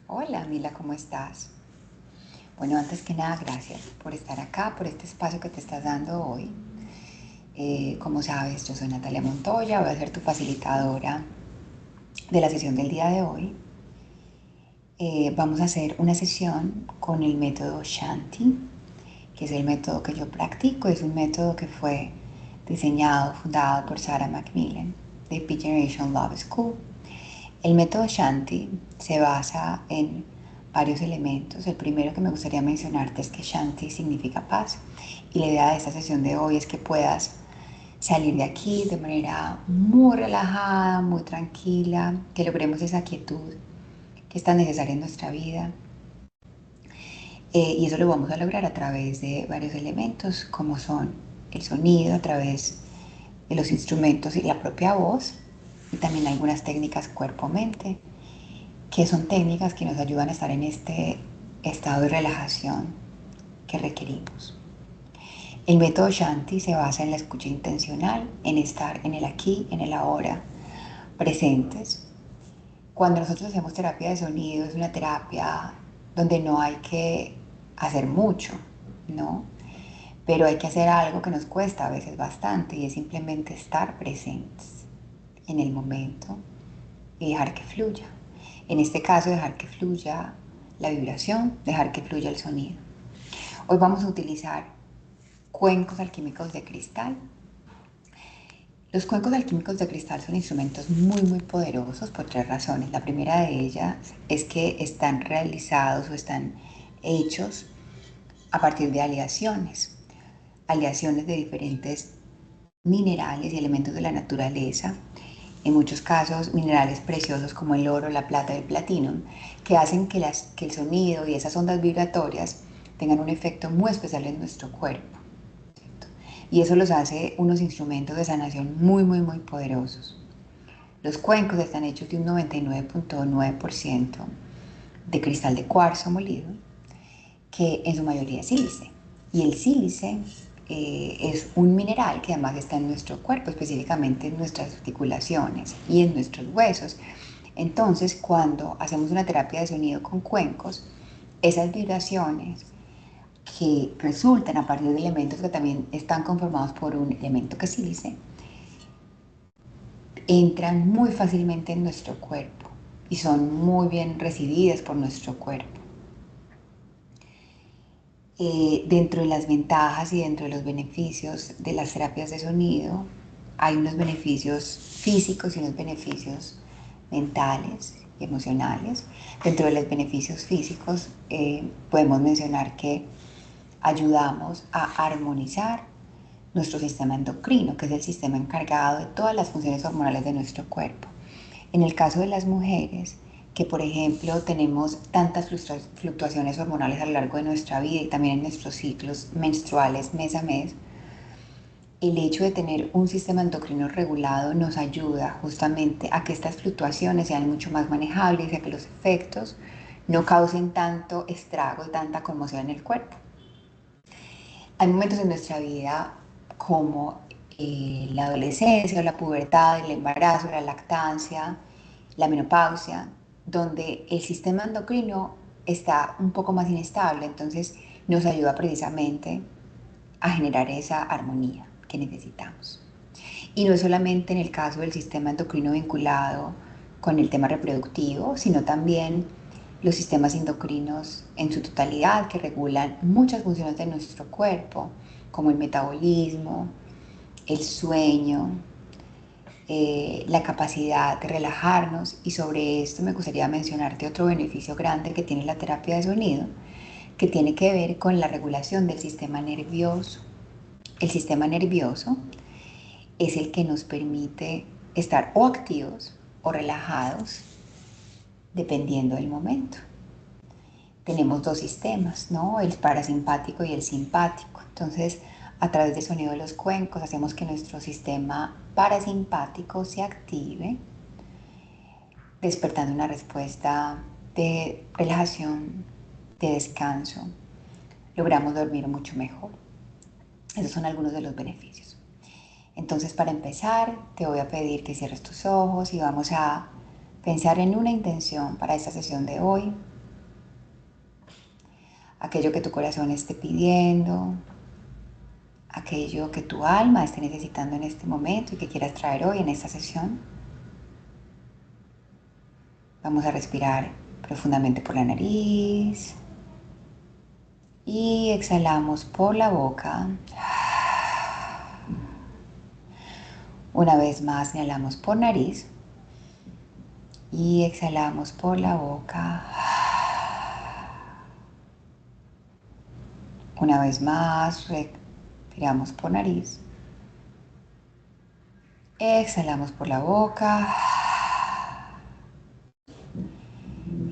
Hola, Mila, ¿cómo estás? Bueno, antes que nada, gracias por estar acá, por este espacio que te estás dando hoy. Como sabes, yo soy Natalia Montoya, voy a ser tu facilitadora de la sesión del día de hoy. Vamos a hacer una sesión con el método Shanti, que es el método que yo practico. Es un método que fue diseñado, fundado por Sarah Macmillan de P Generation Love School. El método Shanti se basa en varios elementos. El primero que me gustaría mencionarte es que Shanti significa paz, y la idea de esta sesión de hoy es que puedas salir de aquí de manera muy relajada, muy tranquila, que logremos esa quietud que es tan necesaria en nuestra vida. Y eso lo vamos a lograr a través de varios elementos, como son el sonido, a través de los instrumentos y la propia voz, y también algunas técnicas cuerpo-mente, que son técnicas que nos ayudan a estar en este estado de relajación que requerimos. El método Shanti se basa en la escucha intencional, en estar en el aquí, en el ahora, presentes. Cuando nosotros hacemos terapia de sonido, es una terapia donde no hay que hacer mucho, ¿no? Pero hay que hacer algo que nos cuesta a veces bastante, y es simplemente estar presentes en el momento y dejar que fluya. En este caso, dejar que fluya la vibración, dejar que fluya el sonido. Hoy vamos a utilizar cuencos alquímicos de cristal. Los cuencos alquímicos de cristal son instrumentos muy poderosos por tres razones. La primera de ellas es que están realizados o están hechos a partir de aleaciones de diferentes minerales y elementos de la naturaleza, en muchos casos minerales preciosos como el oro, la plata y el platino, que hacen que el sonido y esas ondas vibratorias tengan un efecto muy especial en nuestro cuerpo. Y eso los hace unos instrumentos de sanación muy poderosos. Los cuencos están hechos de un 99.9% de cristal de cuarzo molido, que en su mayoría es sílice. Y el sílice es un mineral que además está en nuestro cuerpo, específicamente en nuestras articulaciones y en nuestros huesos. Entonces, cuando hacemos una terapia de sonido con cuencos, esas vibraciones que resultan a partir de elementos que también están conformados por un elemento que es sílice, entran muy fácilmente en nuestro cuerpo y son muy bien recibidas por nuestro cuerpo. Dentro de las ventajas y dentro de los beneficios de las terapias de sonido, hay unos beneficios físicos y unos beneficios mentales y emocionales. Dentro de los beneficios físicos, podemos mencionar que ayudamos a armonizar nuestro sistema endocrino, que es el sistema encargado de todas las funciones hormonales de nuestro cuerpo. En el caso de las mujeres, que por ejemplo tenemos tantas fluctuaciones hormonales a lo largo de nuestra vida y también en nuestros ciclos menstruales mes a mes, el hecho de tener un sistema endocrino regulado nos ayuda justamente a que estas fluctuaciones sean mucho más manejables y a que los efectos no causen tanto estrago y tanta conmoción en el cuerpo. Hay momentos en nuestra vida como la adolescencia o la pubertad, el embarazo, la lactancia, la menopausia, donde el sistema endocrino está un poco más inestable, entonces nos ayuda precisamente a generar esa armonía que necesitamos. Y no es solamente en el caso del sistema endocrino vinculado con el tema reproductivo, sino también los sistemas endocrinos en su totalidad, que regulan muchas funciones de nuestro cuerpo, como el metabolismo, el sueño, la capacidad de relajarnos. Y sobre esto me gustaría mencionarte otro beneficio grande que tiene la terapia de sonido, que tiene que ver con la regulación del sistema nervioso. El sistema nervioso es el que nos permite estar o activos o relajados dependiendo del momento. Tenemos dos sistemas, ¿no? El parasimpático y el simpático. Entonces, a través del sonido de los cuencos hacemos que nuestro sistema parasimpático se active, despertando una respuesta de relajación, de descanso. Logramos dormir mucho mejor. Esos son algunos de los beneficios. Entonces, para empezar, te voy a pedir que cierres tus ojos y vamos a pensar en una intención para esta sesión de hoy. aquello que tu corazón esté pidiendo, aquello que tu alma esté necesitando en este momento y que quieras traer hoy en esta sesión. Vamos a respirar profundamente por la nariz y exhalamos por la boca. Una vez más inhalamos por nariz y exhalamos por la boca. Una vez más respiramos por nariz. Exhalamos por la boca.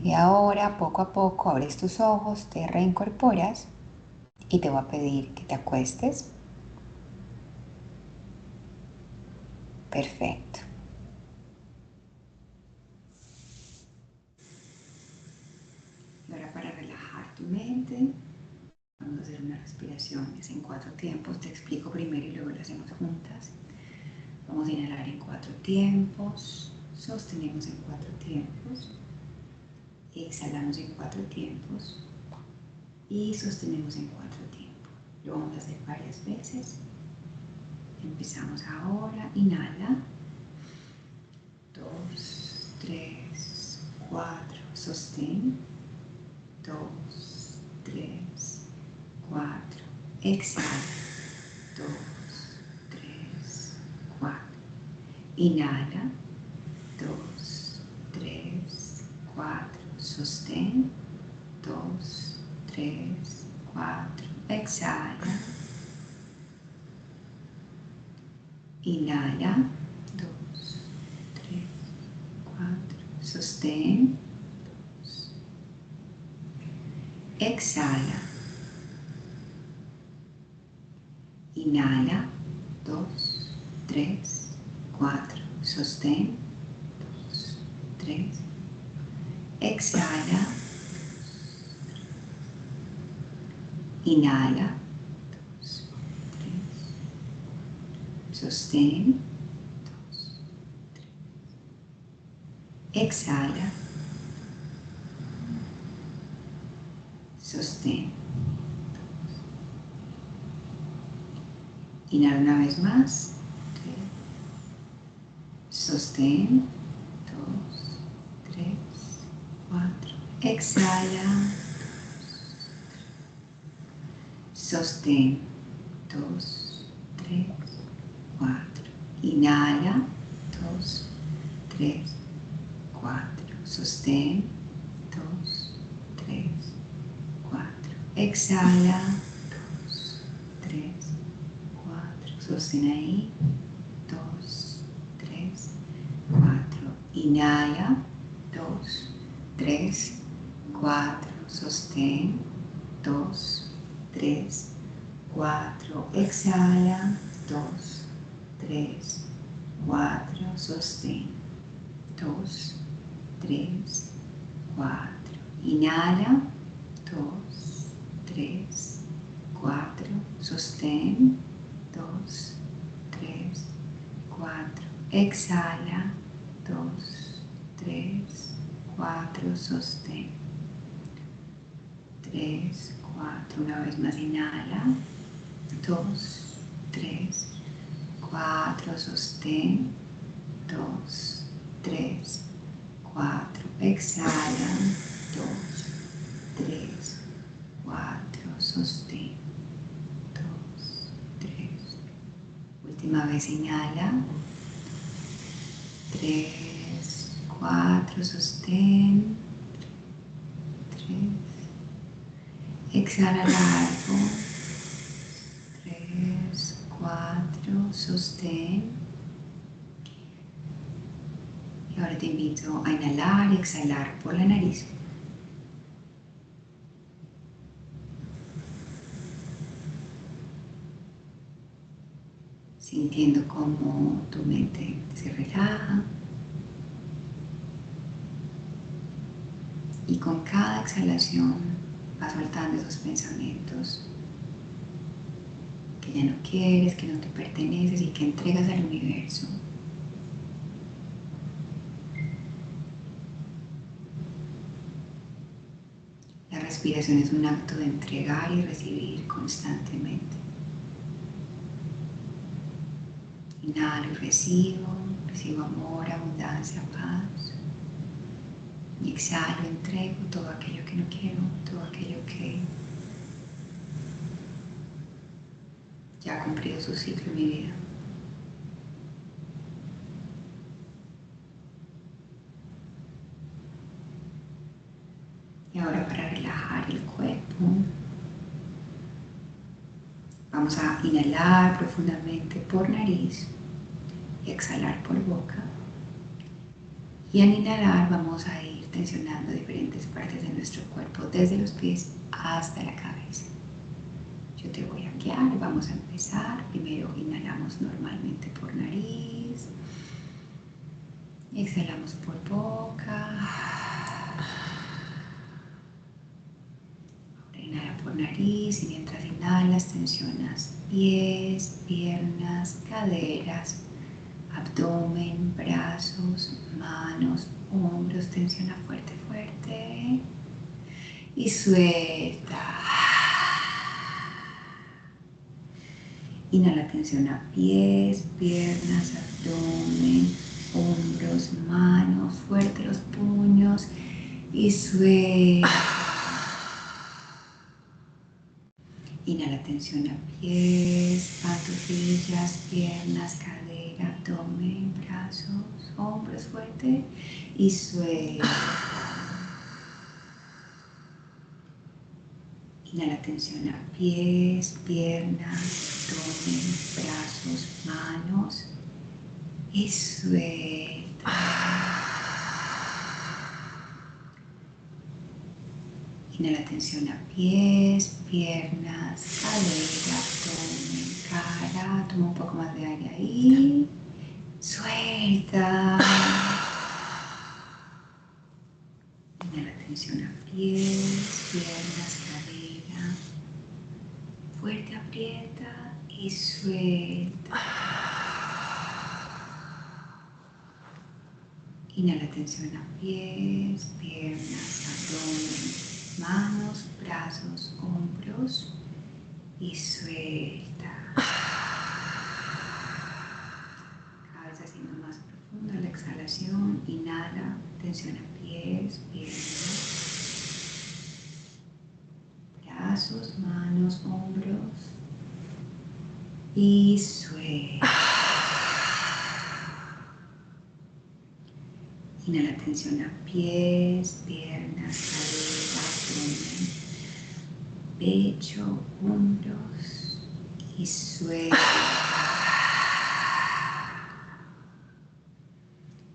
Y ahora poco a poco abres tus ojos, te reincorporas y te voy a pedir que te acuestes. Perfecto. Y ahora para relajar tu mente, vamos a hacer unas respiraciones en 4 tiempos. Te explico primero y luego lo hacemos juntas. Vamos a inhalar en 4 tiempos, sostenemos en 4 tiempos, exhalamos en 4 tiempos y sostenemos en 4 tiempos. Lo vamos a hacer varias veces. Empezamos ahora, inhala, 2, 3, 4, sostén, 2, 3, 4, exhala, 2, 3, 4, inhala, 2, 3, 4, sostén, 2, 3, 4, exhala, inhala, 2, 3, 4, sostén, exhala, inhala, 2, 3, 4, sostén, 2, 3, exhala, inhala, 2, 3, sostén, 2, 3, exhala, sostén. Inhala una vez más, 3, sostén, 2, 3, 4, exhala, sostén, 2, 3, 4, inhala, 2, 3, 4, sostén, 2, 3, 4, exhala, 2, 3, 4, sostén ahí, 2, 3, 4, inhala, 2, 3, 4, sostén, 2, 3, 4, exhala, 2, 3, 4, sostén, 2, 3, 4, inhala, 2, 3, 4, sostén, 2, 3, 4, exhala, 2, 3, 4, sostén, 3, 4, una vez más inhala, 2, 3, 4, sostén, 2, 3, 4, exhala, 2, 3, 4, sostén, 2, 3, última vez inhala, 3, 4, sostén, 3, exhala largo, 3, 4, sostén. Y ahora te invito a inhalar y exhalar por la nariz. Sintiendo cómo tu mente se relaja. Y con cada exhalación vas soltando esos pensamientos que ya no quieres, que no te perteneces y que entregas al universo. La respiración es un acto de entregar y recibir constantemente. Inhalo y recibo amor, abundancia, paz. Y exhalo, entrego todo aquello que no quiero, todo aquello que ya ha cumplido su ciclo en mi vida. Y ahora, para relajar el cuerpo, vamos a inhalar profundamente por nariz y exhalar por boca. Y al inhalar vamos a ir tensionando diferentes partes de nuestro cuerpo, desde los pies hasta la cabeza. Yo te voy a guiar, vamos a empezar. Primero inhalamos normalmente por nariz, exhalamos por boca. Inhala por nariz y mientras inhalas tensionas pies, piernas, caderas, abdomen, brazos, manos, hombros. Tensiona fuerte, fuerte. Y suelta. Inhala, tensiona pies, piernas, abdomen, hombros, manos, fuerte los puños. Y suelta. Inhala, tensiona pies, pantorrillas, piernas, cadera, abdomen, brazos, hombros, fuerte. Y suelta. Inhala, tensiona pies, piernas, abdomen, brazos, manos. Y suelta. Inhala, tensiona pies, piernas, cadera, abdomen, cara. Toma un poco más de aire ahí. Suelta. Inhala, tensiona pies, piernas, cadera. Fuerte, aprieta y suelta. Inhala, tensiona pies, piernas, abdomen, manos, brazos, hombros y suelta. Cada vez haciendo más profunda la exhalación. Inhala, tensiona pies, piernas, brazos, manos, hombros y suelta. Inhala, tensiona pies, piernas, cadera, abdomen, pecho, hombros y suelta.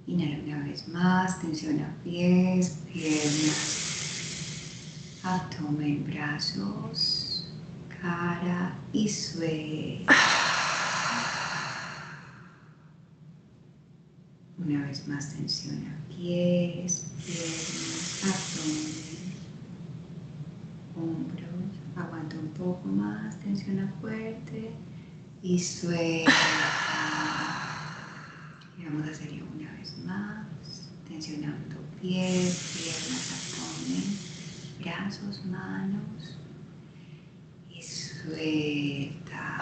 Inhala una vez más, tensiona pies, piernas, abdomen, brazos, cara y suelta. Una vez más, tensiona pies, piernas, abdomen, hombros. Aguanta un poco más, tensiona fuerte y suelta. Y vamos a hacerlo una vez más, tensionando pies, piernas, abdomen, brazos, manos y suelta.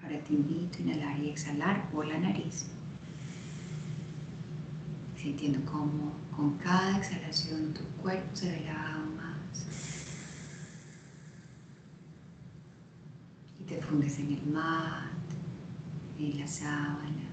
Ahora te invito a inhalar y exhalar por la nariz, sintiendo cómo con cada exhalación tu cuerpo se relaja más y te fundes en el mat, en la sábana.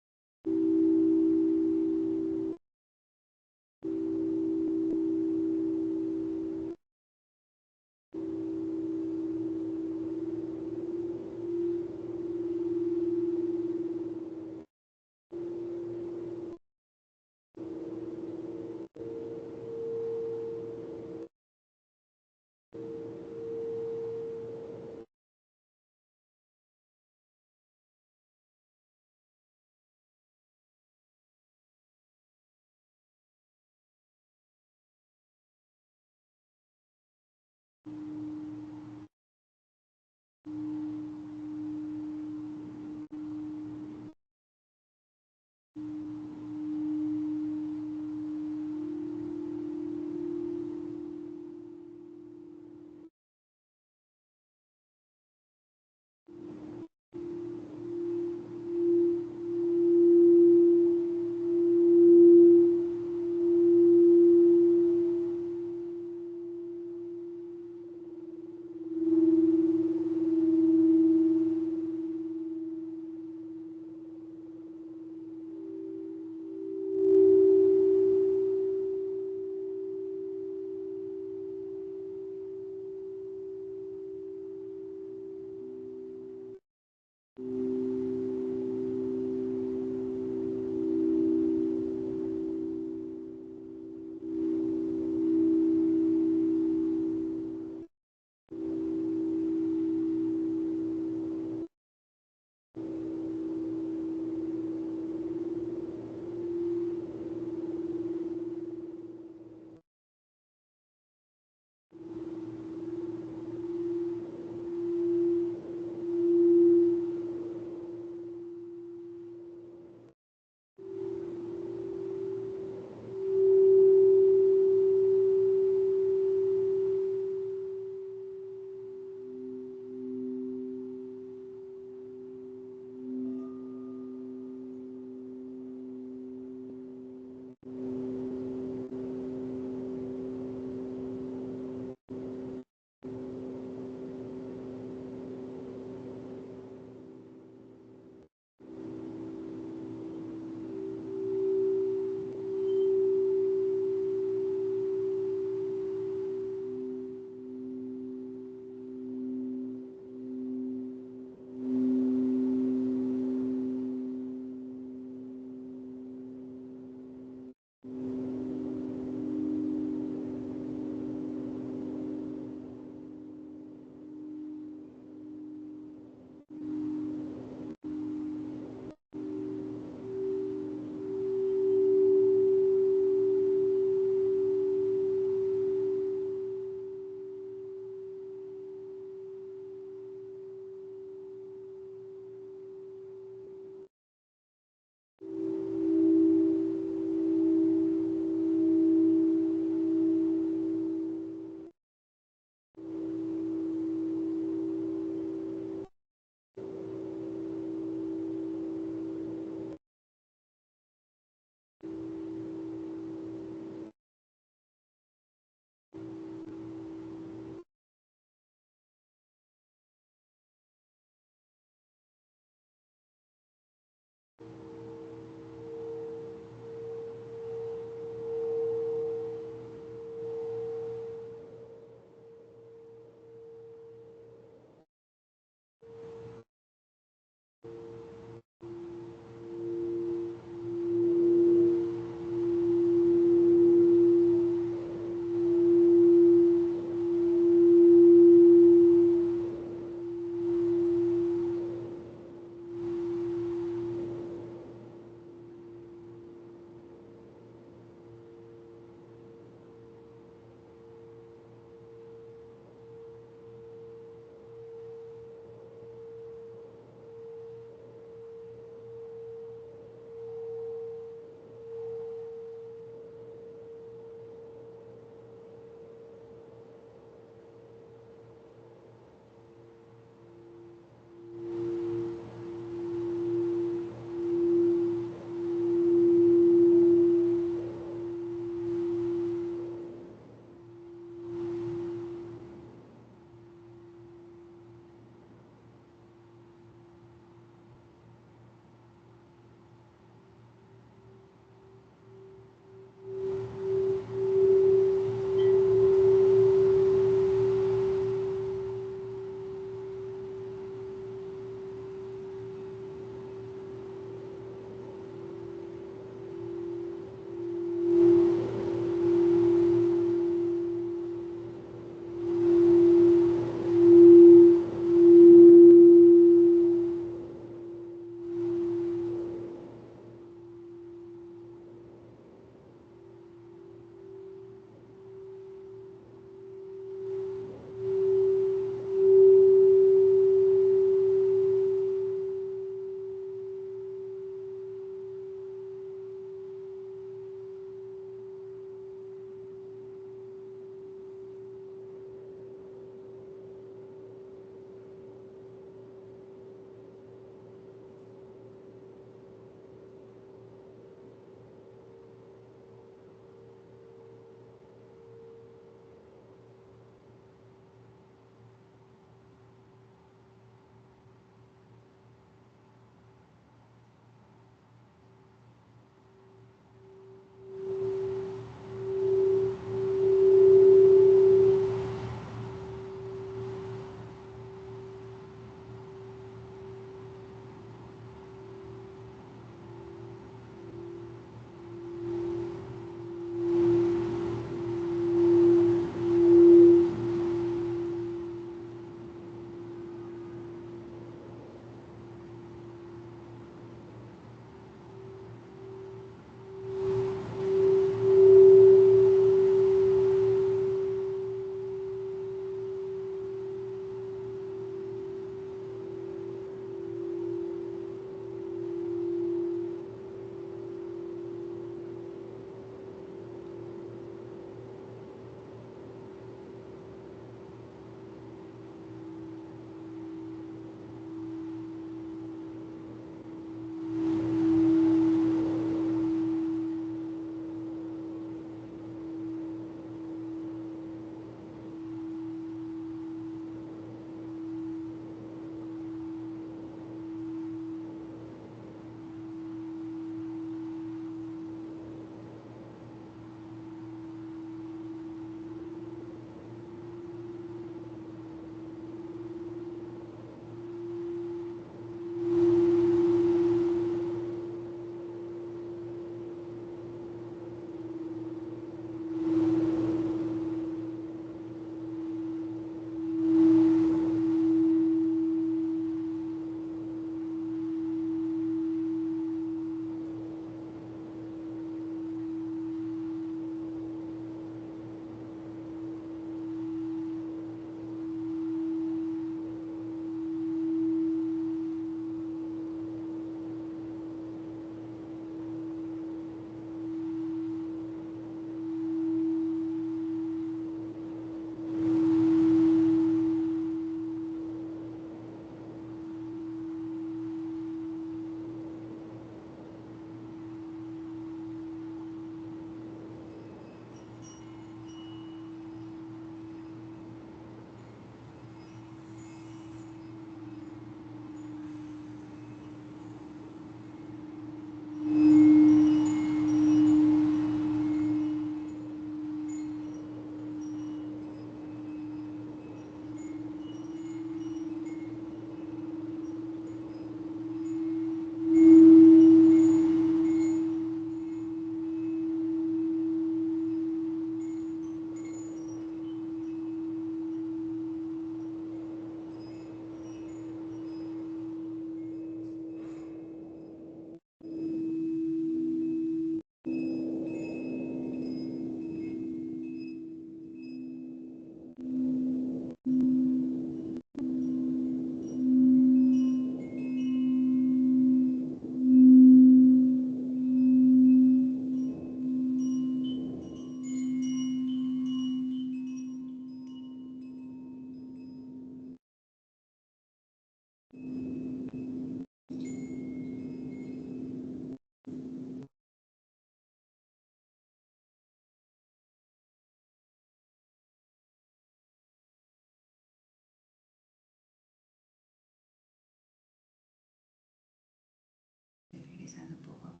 regresando poco a poco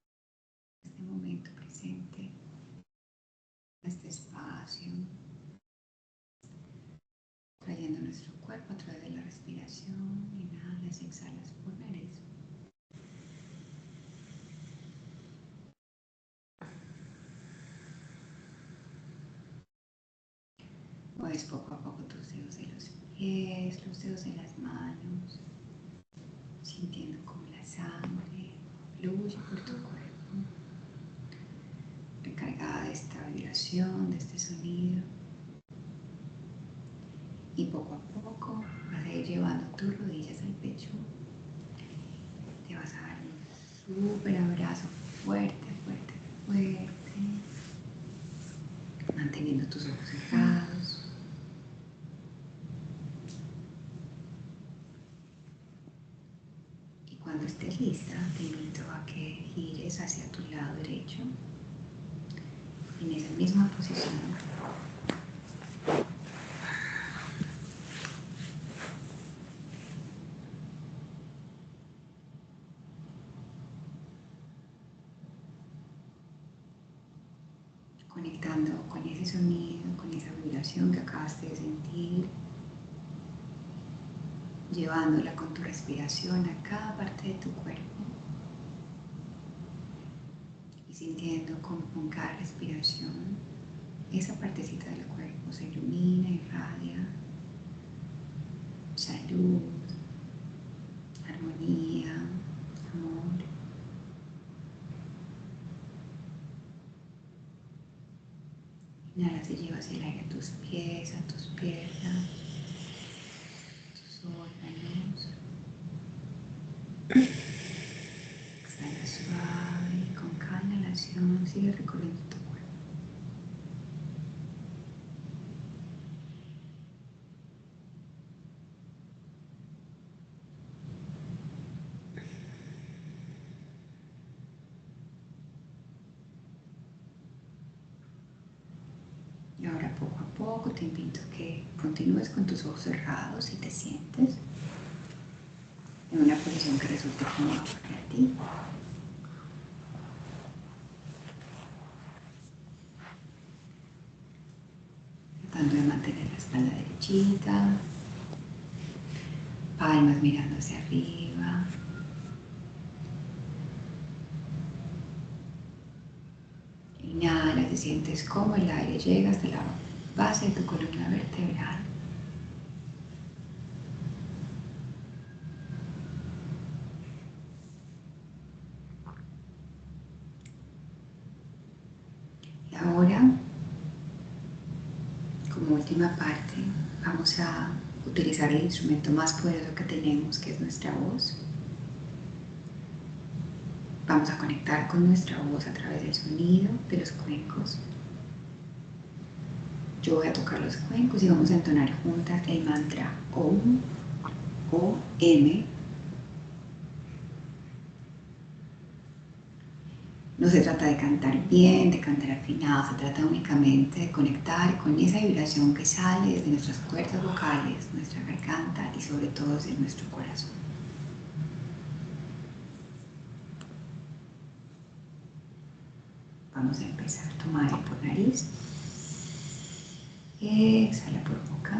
a este momento presente, a este espacio, trayendo nuestro cuerpo a través de la respiración. Inhalas y exhalas por nariz. Mueves poco a poco tus dedos de los pies, los dedos de las manos, sintiendo como la sangre fluye por tu cuerpo, recargada de esta vibración, de este sonido. Y poco a poco vas a ir llevando tus rodillas al pecho. Te vas a dar un súper abrazo fuerte, fuerte, fuerte, manteniendo tus ojos cerrados. Y cuando estés lista, te invito a que gires hacia tu lado derecho, en esa misma posición. Conectando con ese sonido, con esa vibración que acabaste de sentir, llevándola con tu respiración a cada parte de tu cuerpo y sintiendo como con cada respiración esa partecita del cuerpo se ilumina, irradia salud, armonía, amor. Inhalas y llevas el aire a tus pies, a tus piernas, tus órganos. Exhala suave y con cada inhalación sigue recorriendo tu cuerpo. Y ahora poco a poco te invito a que continúes con tus ojos cerrados si te sientes en una posición que resulte cómoda para ti. Tratando de mantener la espalda derechita, palmas mirando hacia arriba. Inhala, te sientes cómo el aire llega hasta la base de tu columna vertebral. Y ahora, como última parte, vamos a utilizar el instrumento más poderoso que tenemos, que es nuestra voz. Vamos a conectar con nuestra voz a través del sonido de los cuencos. Yo voy a tocar los cuencos y vamos a entonar juntas el mantra OM, O-M. No se trata de cantar bien, de cantar afinado, se trata únicamente de conectar con esa vibración que sale desde nuestras cuerdas vocales, nuestra garganta y sobre todo desde nuestro corazón. Vamos a empezar. Toma aire por nariz. Exhala por boca.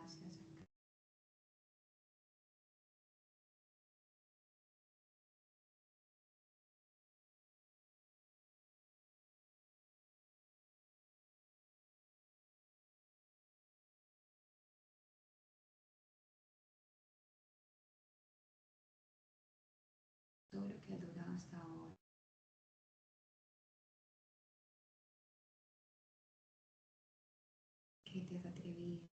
Gracias. Todo lo que has logrado hasta ahora, que te has atrevido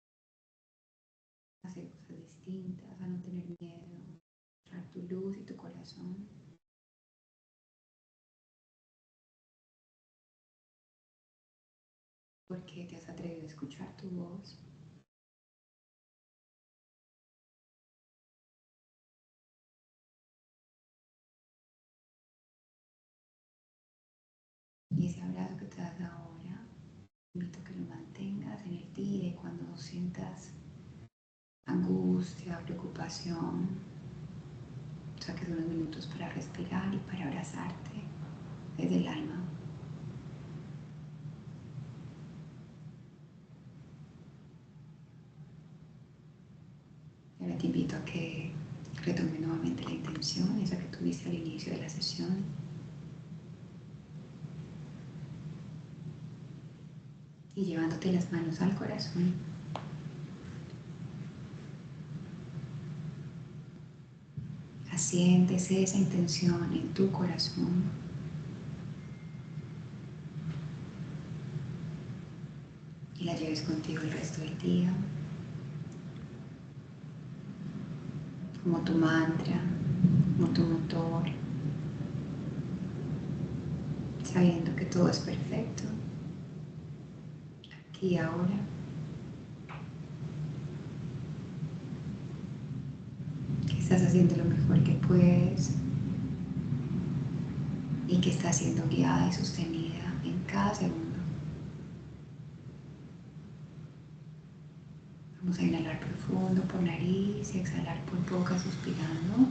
a hacer cosas distintas, a no tener miedo, a mostrar tu luz y tu corazón, porque te has atrevido a escuchar tu voz. Y ese abrazo que te das ahora, invito a que lo mantengas en el día y cuando sientas angustia, preocupación, saques unos minutos para respirar y para abrazarte desde el alma. Y ahora te invito a que retome nuevamente la intención, esa que tuviste al inicio de la sesión. Y llevándote las manos al corazón, asiéntese esa intención en tu corazón. Y la lleves contigo el resto del día, como tu mantra, como tu motor, sabiendo que todo es perfecto, aquí y ahora, que estás haciendo lo mejor que puedes y que estás siendo guiada y sostenida en cada segundo. Vamos a inhalar profundo por nariz y exhalar por boca suspirando.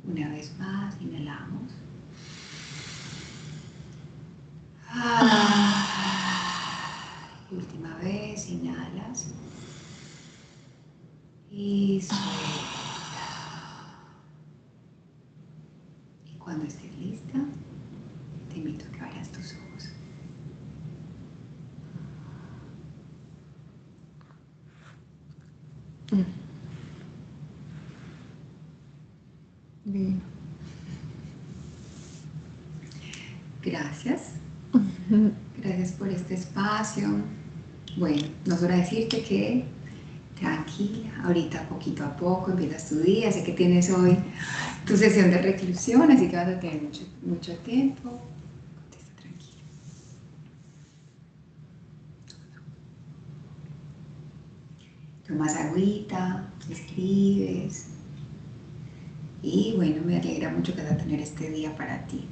Una vez más, inhalamos. Última vez, inhalas y suelta. Y cuando estés lista, te invito a que abras tus ojos. Bien. Gracias. Gracias por este espacio. Bueno, no sobra decirte que Tranquila, ahorita poquito a poco empiezas tu día. Sé que tienes hoy tu sesión de reclusión, así que vas a tener mucho tiempo. Contesta tranquila. Tomas agüita, escribes. Y bueno, me alegra mucho que vas a tener este día para ti.